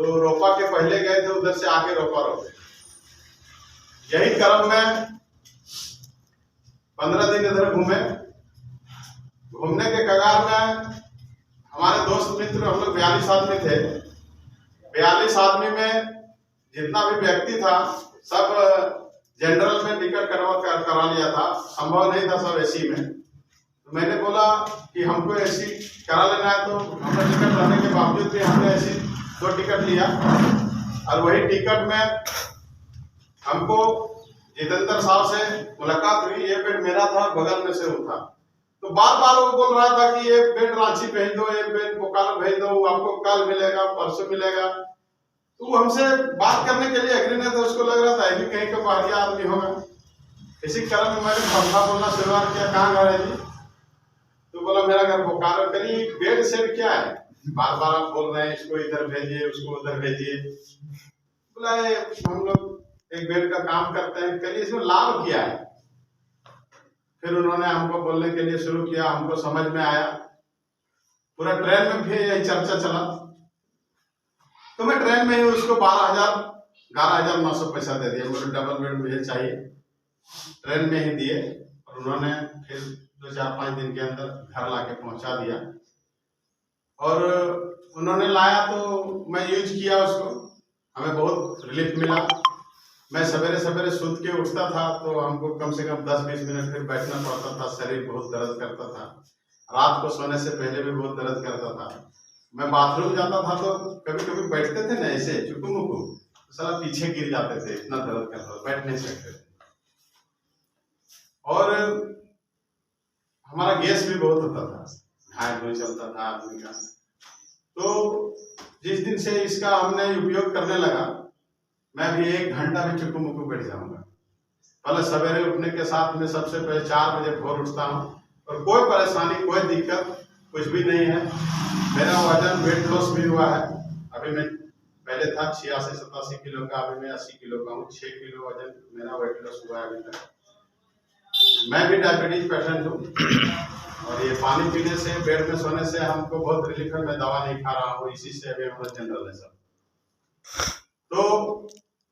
तो रोपा के पहले गए थे, उधर से आके रोपा रोपे। यही क्रम में 15 दिन इधर घूमे। घूमने के कगार में हमारे दोस्त मित्र, हम लोग 42 आदमी थे। 42 आदमी में जितना भी व्यक्ति था सब जनरल में टिकट करा लिया था, संभव नहीं था सब एसी में। तो मैंने बोला कि हमको एसी करा लेना है, तो हमने टिकट रहने के बावजूद भी हमने एसी 2 टिकट लिया। और वही टिकट में हमको जितेंद्र साहब से मुलाकात हुई। ये बेड मेरा था, बगल में से वो था। तो बार बार वो बोल रहा था कि ये बेड रांची भेज दो, ये बेड बोकारो भेज दो, आपको कल मिलेगा, परसों मिलेगा। तो वो हमसे बात करने के लिए एग्री नहीं था। उसको लग रहा था कि कहीं का बाहरिया आदमी होगा। इसी क्रम में मैंने पंखा बोलना शुरुआत किया, कहाँ घर है जी? तो बोला मेरा घर बोकारो। कहीं बेड सेट क्या है, बार बार आप बोल रहे हैं, इसको इधर भेजिए, उसको उधर भेजिए। बोला हम लोग एक बेड का काम करते हैं, करिए, इसमें लाभ क्या है? फिर उन्होंने हमको बोलने के लिए शुरू किया, हमको समझ में आया। पूरा ट्रेन में भी यही चर्चा चला। तो मैं ट्रेन में ही उसको 11,900 पैसा दे दिया। मुझे डबल बेड मुझे चाहिए, ट्रेन में ही दिए। और उन्होंने फिर 2-4-5 दिन के अंदर घर लाके पहुंचा दिया। और उन्होंने लाया तो मैं यूज किया उसको, हमें बहुत रिलीफ मिला। मैं सवेरे सवेरे सूत के उठता था तो हमको कम से कम 10-20 मिनट फिर बैठना पड़ता था, शरीर बहुत दर्द करता था। रात को सोने से पहले भी बहुत दर्द करता था। मैं बाथरूम जाता था तो कभी कभी बैठते थे ना ऐसे चुकू मुकू, साला पीछे गिर जाते थे, इतना दर्द करता था, बैठ नहीं सकते थे। और हमारा गैस भी बहुत होता था, हार्ट भी चलता था आदमी का। तो जिस दिन से इसका हमने उपयोग करने लगा, मैं भी 1 घंटा भी चुकू मुकू बैठ जाऊंगा। पहले सवेरे उठने के साथ में सबसे पहले 4 बजे भोर उठता हूँ, और कोई परेशानी, कोई दिक्कत कुछ भी नहीं है। मेरा वजन वेट लॉस भी हुआ है। अभी मैं पहले था 86-87 किलो का, अभी मैं 80 किलो का हूँ। 6 किलो वजन मेरा वेट लॉस हुआ है अभी तक। मैं भी डायबिटीज पेशेंट हूँ, और ये पानी पीने से, बेड में सोने से हमको बहुत रिलीफ है। मैं दवा नहीं खा रहा हूँ, इसी से अभी हमारा जनरल है सब। तो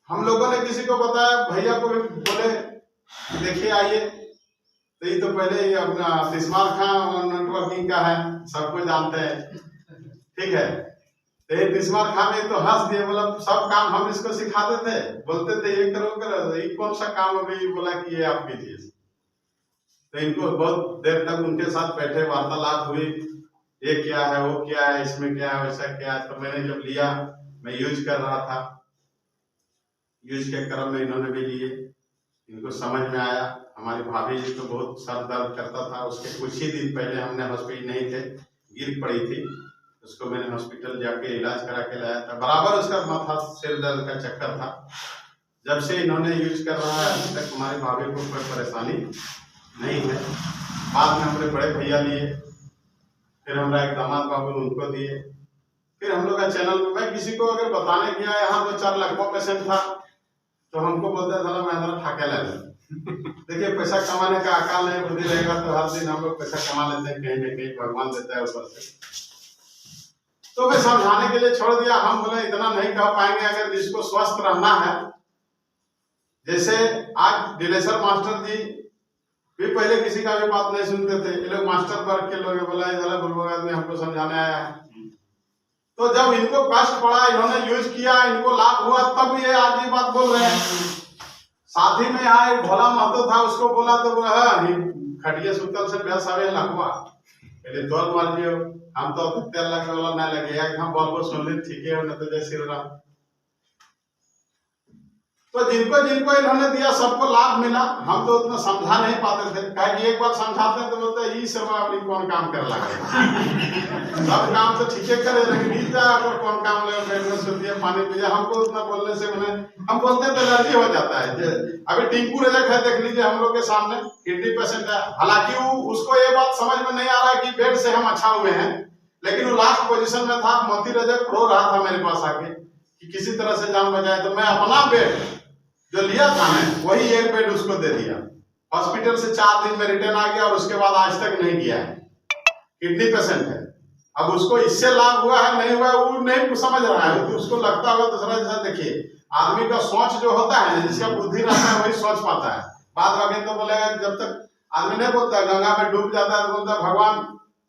हम लोगों ने किसी को बताया, भैया को भी बोले देखिए आइए। तो ये तो पहले ही अपना तिस्मार खां नेटवर्किंग का है, सबको जानते हैं, ठीक है। तो ये तिस्मार खां में तो हंस दिए, बोला सब काम हम इसको सिखाते थे, बोलते थे ये करो करो, ये कौन सा काम अभी, बोला कि ये आप कीजिए। तो इनको बहुत देर तक उनके साथ बैठे, वार्तालाप हुई, ये क्या है, वो क्या है, इसमें क्या है, वैसा क्या है। तो मैंने जब लिया, मैं यूज कर रहा था, यूज के क्रम में इन्होंने भी लिए, इनको समझ में आया। हमारी भाभी जी तो बहुत सर दर्द करता था, उसके कुछ ही दिन पहले हमने हॉस्पिटल नहीं थे, गिर पड़ी थी, उसको मैंने हॉस्पिटल जाके इलाज करा के लाया था। बराबर उसका माथा सिर दर्द का चक्कर था। जब से इन्होंने यूज कर रहा है, अभी तक हमारी भाभी को कोई परेशानी नहीं है। बाद में हमारे बड़े भैया लिए, फिर हमारा एक दामाद बाबू उनको दिए। फिर हम लोग का चैनल में, मैं किसी को अगर बताने गया, यहाँ 2-4 लाख पेशेंट था, तो हमको बोलते था मैं अंदर ठाके ले लें। देखिए पैसा कमाने का अकाल नहीं, बुद्धि रहेगा तो हर दिन हम लोग पैसा कमा लेते हैं, कहीं न कहीं भगवान देता है ऊपर से। तो मैं समझाने के लिए छोड़ दिया। हम बोले इतना नहीं कह पाएंगे, अगर जिसको स्वस्थ रहना है। जैसे आज दिलेश्वर मास्टर जी भी पहले किसी का भी बात नहीं सुनते थे, ये लोग मास्टर वर्ग के लोग, बोला इधर बुलबुल आदमी हमको समझाने आया है। तो जब इनको कष्ट पड़ा, इन्होंने यूज किया, इनको लाभ हुआ, तब ये आज ये बात बोल रहे हैं। साथ ही में यहाँ एक भोला महतो था, उसको बोला तो खटिया सुतल से बेस आवे लगवा, पहले तोल मार दियो, हम तो तेल लगे वाला ना लगे, एक हम बोल सुन ली, ठीक है, न तो जय श्री राम। तो जिनको जिनको इन्होंने दिया सबको लाभ मिला। हम तो उतना समझा नहीं पाते थे, कहा कि एक बार समझाते तो बोलते ये सब अपनी कौन काम कर लगे, सब काम तो ठीक है करे, लेकिन कौन काम लगे, पानी पी जाए। हमको उतना बोलने से मैंने, हम बोलते हैं तो एलर्जी हो जाता है। अभी टिंकू रजक है, देख लीजिए हम लोग के सामने, किडनी पेशेंट है। हालांकि उसको ये बात समझ में नहीं आ रहा है कि बेड से हम अच्छा हुए हैं, लेकिन वो लास्ट पोजीशन में था। मोती रजक रो रहा था मेरे पास आके कि किसी तरह से जान बचाए। तो मैं अपना बेड जो लिया था मैं, वही एक बेड उसको दे दिया। हॉस्पिटल से 4 दिन में रिटर्न आ गया, और उसके बाद आज तक नहीं गया है। किडनी पेशेंट है, अब उसको इससे लाभ हुआ है नहीं हुआ है वो नहीं समझ रहा है, तो उसको लगता होगा दूसरा। जैसा देखिए आदमी का सोच जो होता है ना, जिसका बुद्धि रहता है वही सोच पाता है। बात बाकी तो बोलेगा, जब तक आदमी नहीं बोलता गंगा में डूब जाता है तो बोलता है भगवान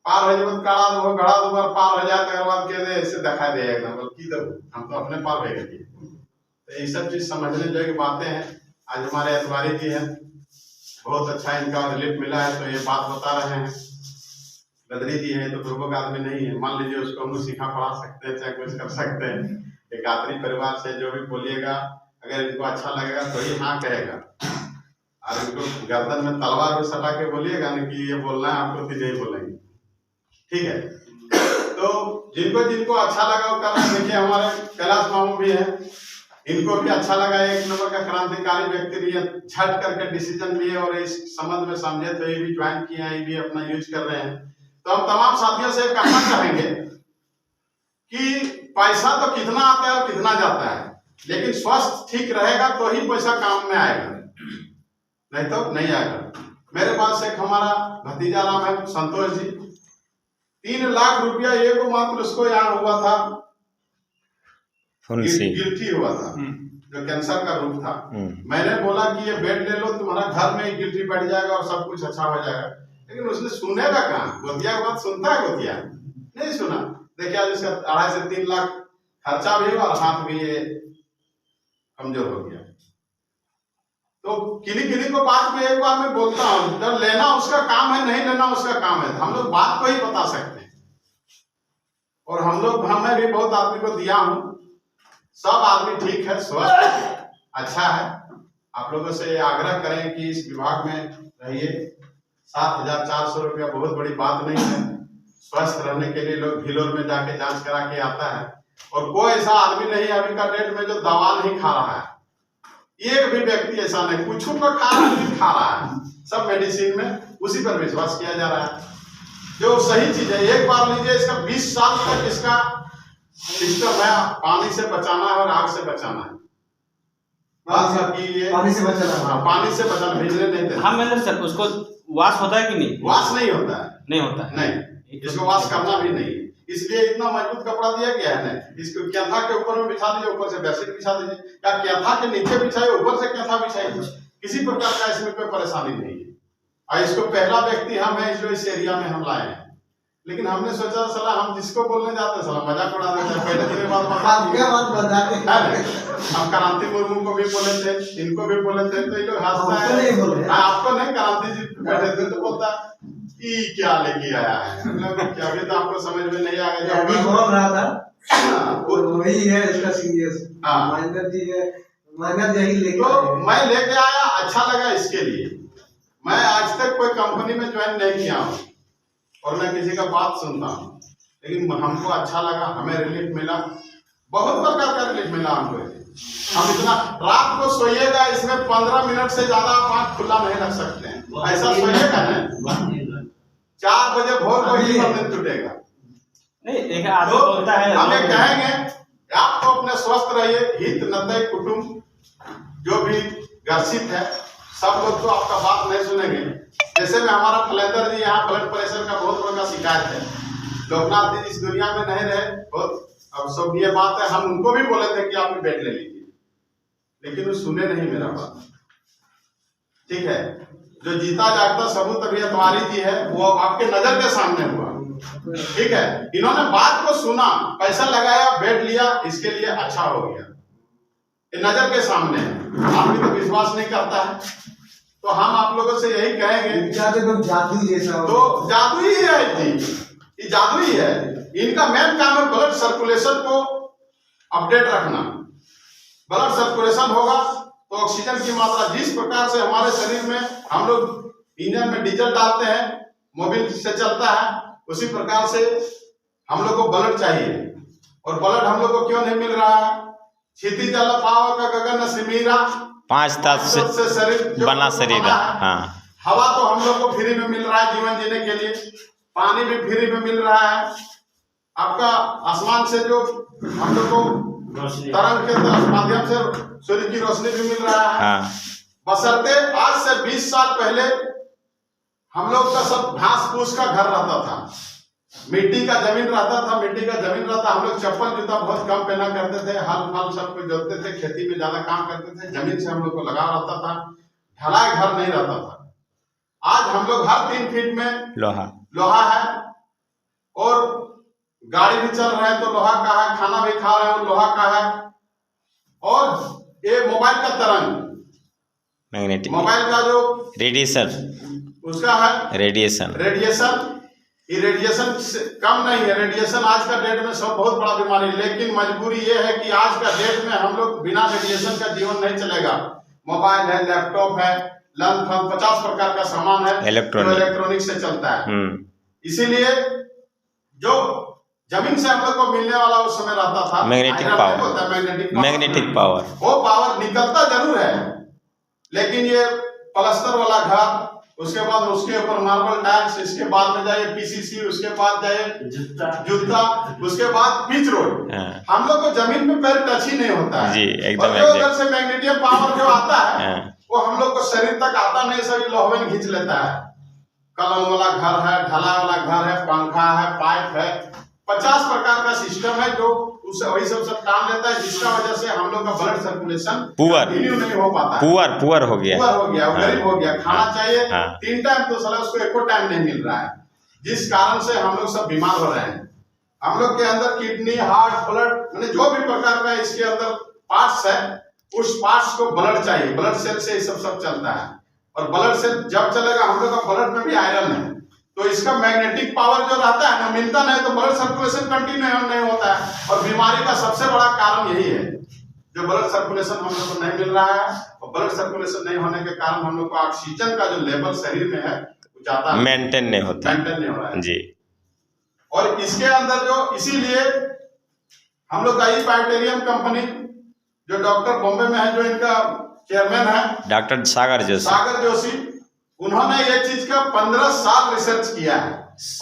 पार हो जाए, काड़ा दो घड़ा दो बार पार हो जाए तो बाद कह दे ऐसे दिखाई दे एकदम की दो हम तो अपने पार हो गए। तो ये सब चीज समझने जो की बातें हैं। आज हमारे अतवारी जी हैं, बहुत अच्छा इनका रिलीफ मिला है, तो ये बात बता रहे हैं। बद्री जी है तो पूर्वक आदमी नहीं है, मान लीजिए उसको हम सिखा पढ़ा सकते हैं, चाहे कुछ कर सकते हैं। एक गात्री परिवार से जो भी बोलिएगा, अगर इनको अच्छा लगेगा तो ही हाँ कहेगा, और इनको गर्दन में तलवार भी सटा के बोलिएगा ना कि ये बोलना है आपको तो नहीं बोलेंगे, ठीक है। तो जिनको जिनको अच्छा लगा वो करना। देखिए हमारे कैलाश मामू भी है, इनको भी अच्छा लगा, एक नंबर का क्रांतिकारी व्यक्ति भी है, झट करके डिसीजन लिए और इस संबंध में समझे तो ये भी ज्वाइन किए हैं, ये भी अपना यूज कर रहे हैं। तो हम तमाम साथियों से कहना चाहेंगे कि पैसा तो कितना आता है और कितना जाता है, लेकिन स्वास्थ्य ठीक रहेगा तो ही पैसा काम में आएगा, नहीं तो नहीं आएगा। मेरे पास एक हमारा भतीजा नाम है संतोष जी, 3 लाख रुपया ये को मात्र उसको यहाँ हुआ था, गिल्टी हुआ था, जो कैंसर का रूप था। मैंने बोला कि ये बेड ले लो, तुम्हारा घर में ही गिल्टी बैठ जाएगा और सब कुछ अच्छा हो जाएगा, लेकिन उसने सुनेगा कहाँ? गोतिया की बात सुनता है? गोतिया नहीं सुना। देखिए आज इसका 2.5 से 3 लाख खर्चा भी हुआ और हाथ भी ये कमजोर हो गया। तो किन्हीं को बात में एक बार मैं बोलता हूँ, जब लेना उसका काम है, नहीं लेना उसका काम है, हम लोग बात को ही बता सकते हैं। और हमें भी बहुत आदमी को दिया हूँ, सब आदमी ठीक है, स्वस्थ अच्छा है। आप लोगों से आग्रह करें कि इस विभाग में रहिए। 7,400 रुपया बहुत बड़ी बात नहीं है। स्वस्थ रहने के लिए लोग भिलोर में जाके जांच करा के आता है, और कोई ऐसा आदमी नहीं अभी का डेट में जो दवा नहीं खा रहा है। एक भी व्यक्ति ऐसा नहीं, कुछ का खा रहा है, सब मेडिसिन में उसी पर विश्वास किया जा रहा है, जो सही चीज है। एक बार लीजिए, इसका 20 साल तक इसका सिस्टम है, पानी से बचाना है और आग से बचाना है। पानी से बचाना, पानी से बचाना, भिजने नहीं देना। हाँ मतलब सर, उसको वाश होता है कि नहीं? वाश नहीं होता है, नहीं होता है, नहीं, इसको वाश करना भी नहीं, इसलिए इतना मजबूत कपड़ा दिया गया है ना। इसको कैथा के ऊपर में बिछा दीजिए, ऊपर से बेडशीट बिछा दीजिए, या कैथा के नीचे बिछाइए, ऊपर से कैथा बिछाइए, किसी प्रकार का इसमें कोई परेशानी नहीं है। और इसको पहला व्यक्ति हम है जो इस एरिया में हम लाए हैं, लेकिन हमने सोचा साला हम जिसको बोलने जाते हैं साला मजाक उड़ा देते हैं। पहले दिन बात हम क्रांति मुर्मू को भी बोले थे, इनको भी बोले थे, तो ये लोग हंसता है। आपको नहीं, क्रांति जी बैठे थे तो बोलता ये क्या लेके आया है, मतलब क्या, अभी तो आपको समझ में नहीं आ गया। अभी बोल रहा था वही है इसका सीरियस। महेंद्र जी है, महेंद्र जी लेके तो मैं लेके आया, अच्छा लगा इसके लिए। मैं आज तक कोई कंपनी में ज्वाइन नहीं किया हूँ और मैं किसी का बात सुनता हूँ, लेकिन हमको अच्छा लगा, हमें रिलीफ मिला, बहुत प्रकार का रिलीफ मिला हमको। हम इतना रात को सोइएगा, इसमें 15 मिनट से ज्यादा आप आँख खुला नहीं रख सकते हैं, ऐसा सोइएगा ना 4 बजे भोर को ही दिन टूटेगा। नहीं देखा आदमी बोलता है, हमें कहेंगे आप तो अपने स्वस्थ रहिए, हित नतय कुटुंब जो भी ग्रसित है सब लोग तो आपका बात नहीं सुनेंगे। जैसे में हमारा फलेंदर जी यहाँ ब्लड प्रेशर का बहुत बड़ा शिकायत है, लोकनाथ जी इस दुनिया में नहीं रहे बहुत, अब सब ये बात है, हम उनको भी बोले थे कि आप बेड ले लीजिए, लेकिन वो सुने नहीं मेरा बात, ठीक है। जो जीता जागता सबूत अभी अतवारी जी है, वो आपके नजर के सामने हुआ, ठीक है। इन्होंने बात को सुना, पैसा लगाया, बेड लिया, इसके लिए अच्छा हो गया, ये नजर के सामने है। आदमी तो विश्वास नहीं करता है, तो हम आप लोगों से यही कहेंगे, जादू जैसा, तो जादू ही है जी, ये जादू ही है। इनका मेन काम है ब्लड सर्कुलेशन को अपडेट रखना। ब्लड सर्कुलेशन होगा तो ऑक्सीजन की मात्रा, जिस प्रकार से हमारे शरीर में हम लोग इंजन में डीजल डालते हैं, मोबिल से चलता है, उसी प्रकार से हम लोग को ब्लड चाहिए। और ब्लड हम लोग को क्यों नहीं मिल रहा है? क्षिति जल पाव का गगन सिमीरा, 5 तत्व से शरीर बना शरीर। हाँ, हवा तो हम लोग को फ्री में मिल रहा है जीवन जीने के लिए, पानी भी फ्री में मिल रहा है, आपका आसमान से जो हम लोग को तरंग के माध्यम से सूर्य की रोशनी भी मिल रहा है। हाँ। बशर्ते आज से 20 साल पहले हम लोग का सब घास फूस का घर रहता था, मिट्टी का जमीन रहता था, मिट्टी का जमीन रहता, हम लोग चप्पल जूता बहुत कम पहना करते थे, हल फल सब कुछ जोतते थे, खेती में ज्यादा काम करते थे, जमीन से हम लोग को लगाव रहता था, ढलाई घर नहीं रहता था। आज हम लोग हर 3 फीट में लोहा है, और गाड़ी भी चल रहे हैं तो लोहा का है, खाना भी खा रहे हैं वो लोहा का है, और ये मोबाइल का तरंग, मैग्नेटिक मोबाइल का जो रेडिएशन, उसका है रेडिएशन, ये रेडिएशन कम नहीं है। रेडिएशन आज का डेट में सब बहुत बड़ा बीमारी, लेकिन मजबूरी ये है कि आज का डेट में हम लोग बिना रेडिएशन का जीवन नहीं चलेगा। मोबाइल है, लैपटॉप है, लन फन 50 प्रकार का सामान है, इलेक्ट्रॉनिक से चलता है। इसीलिए जो जमीन से हम लोग को मिलने वाला उस समय रहता था मैग्नेटिक पावर, वो पावर निकलता जरूर है, लेकिन ये प्लास्टर वाला घर, उसके बाद उसके ऊपर मार्बल टाइल्स, इसके बाद में जाइए पीसीसी, उसके बाद जाइए जूता, उसके बाद पिच रोड, हम लोग को जमीन पे पैर टच ही नहीं होता है जी, एकदम। और जो उधर से मैग्नेटिक पावर जो आता है वो हम लोग को शरीर तक आता नहीं, सभी लोहवन खींच लेता है। कलम वाला घर है, ढला वाला घर है, पंखा है, पाइप है, 50 प्रकार का सिस्टम है जो उससे वही सब टान लेता है, जिसका वजह से हम लोग का ब्लड सर्कुलेशन कंटिन्यू नहीं हो पाता, पुअर हो गया, गरीब हो गया। खाना चाहिए 3 टाइम तो साला उसको एको टाइम नहीं मिल रहा है, जिस कारण से हम लोग सब बीमार हो रहे हैं। हम लोग के अंदर किडनी, हार्ट, ब्लड, मैंने जो भी प्रकार का इसके अंदर पार्ट्स है, उस पार्ट्स को ब्लड चाहिए, ब्लड सेल से सब चलता है, और ब्लड सेल जब चलेगा हम लोग का ब्लड में भी आयरन है, तो इसका मैग्नेटिक पावर जो रहता है ना, मिलता नहीं तो ब्लड सर्कुलेशन कंटिन्यू नहीं होता है, और बीमारी का सबसे बड़ा कारण यही है, जो ब्लड सर्कुलेशन हम लोग को नहीं मिल रहा है, और ब्लड सर्कुलेशन नहीं होने के कारण हम लोग को ऑक्सीजन का जो लेवल शरीर में है वो ज्यादा मेंटेन नहीं हो रहा है जी। और इसके अंदर जो, इसीलिए हम लोग का ई बैक्टीरियम कंपनी जो डॉक्टर बॉम्बे में है, जो इनका चेयरमैन है डॉक्टर सागर जोशी, उन्होंने ये चीज का 15 साल रिसर्च किया है,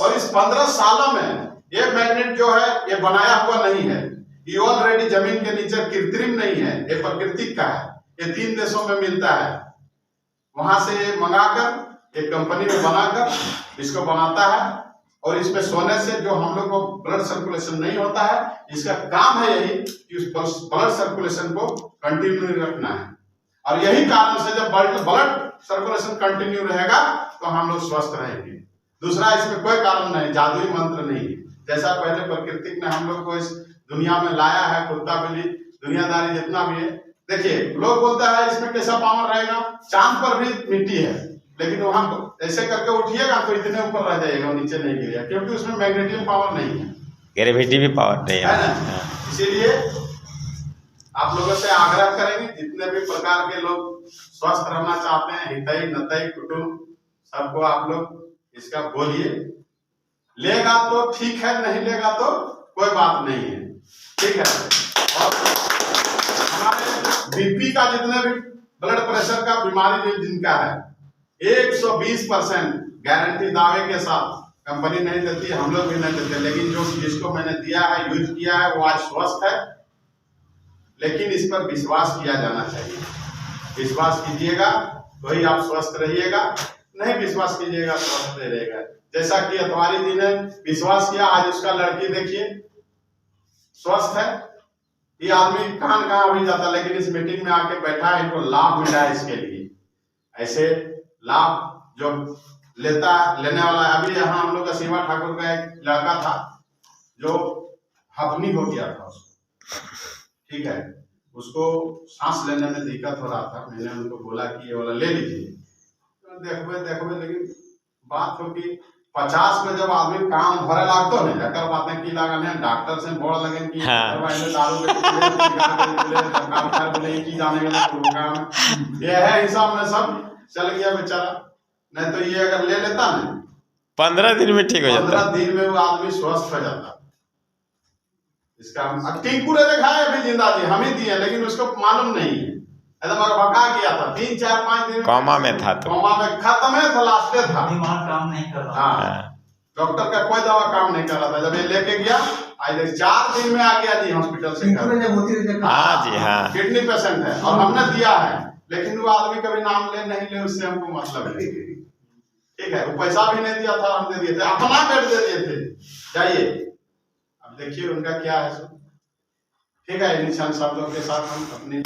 और इस 15 सालों में ये मैग्नेट जो है ये बनाया हुआ नहीं है, ये ऑलरेडी जमीन के नीचे कृत्रिम नहीं है, ये प्राकृतिक का है। ये 3 देशों में मिलता है, वहां से मंगाकर एक कंपनी में बनाकर इसको बनाता है, और इसमें सोने से जो हम लोग को ब्लड सर्कुलेशन नहीं होता है, इसका काम है यही कि उस ब्लड सर्कुलेशन को कंटिन्यू रखना है, और यही कारण से जब ब्लड सर्कुलेशन कंटिन्यू रहेगा तो हम लोग स्वस्थ रहेंगे। दूसरा इसमें कोई कारण नहीं, जादुई मंत्र नहीं, जैसा पहले प्रकृति ने हम लोग को इस दुनिया में लाया है, कुत्ता बिल्ली दुनियादारी जितना भी है। देखिए लोग बोलता है इसमें कैसा पावर रहेगा, चांद पर भी मिट्टी है, लेकिन वहां ऐसे करके उठिएगा तो इतने ऊपर रह जाएगा, नीचे नहीं गिरेगा, क्योंकि उसमें मैग्नेटिक पावर नहीं है, ग्रेविटी भी पावर नहीं है ना। इसीलिए आप लोगों से आग्रह करेंगे, जितने भी प्रकार के लोग स्वस्थ रहना चाहते हैं, हितई नतई कुटुंब सबको आप लोग इसका बोलिए, लेगा तो ठीक है, नहीं लेगा तो कोई बात नहीं है, ठीक है। और हमारे बीपी का जितने भी ब्लड प्रेशर का बीमारी जिनका है 120% गारंटी दावे के साथ, कंपनी नहीं देती, हम लोग भी नहीं देते, लेकिन जो जिसको मैंने दिया है, यूज किया है, वो आज स्वस्थ है। लेकिन इस पर विश्वास किया जाना चाहिए, विश्वास कीजिएगा तो ही आप स्वस्थ रहिएगा, नहीं विश्वास कीजिएगा स्वस्थ नहीं रहेगा। जैसा कि अतवारी जी ने विश्वास किया, आज उसका लड़की देखिए स्वस्थ है। ये आदमी कहाँ भी जाता, लेकिन इस मीटिंग में आके बैठा है, इनको लाभ मिला है इसके लिए। ऐसे लाभ जो लेने वाला है, अभी यहाँ हम लोग का शिवा ठाकुर का एक लड़का था जो हपनी हो गया था, ठीक है, उसको सांस लेने में दिक्कत हो रहा था। मैंने उनको बोला कि ये वाला ले लीजिए, तो देखबे, लेकिन बात हो कि 50 में जब आदमी काम भरे लागतो ने, एकर बातें की लागल है, डॉक्टर से बोल लगे कि दारू की जाने के ये है हिसाब में सब चल गया बेचारा। नहीं तो ये अगर ले लेता ना 15 दिन में ठीक हो जाता, 15 दिन में वो आदमी स्वस्थ हो जाता। इसका टिंकू ने देखा है अभी जिंदा जी, हम ही दिए, लेकिन उसको मालूम नहीं है, एकदम भगा गया था, 3, 4, 5 दिन कोमा में था, तो कोमा में खत्म है था, लास्ट था, दिमाग काम नहीं कर रहा। हाँ, डॉक्टर का कोई दवा काम नहीं कर रहा था। जब ये लेके गया, आज 4 दिन में आ गया जी हॉस्पिटल से। हाँ जी, हाँ, किडनी पेशेंट है और हमने दिया है, लेकिन वो आदमी कभी नाम ले नहीं ले, उससे हमको मतलब नहीं, ठीक है। वो पैसा भी नहीं दिया था, हम दे दिए थे, अपना बेड दे दिए थे। जाइए, अब देखिए उनका क्या है सो। ठीक है, इन निशान शब्दों के साथ हम अपनी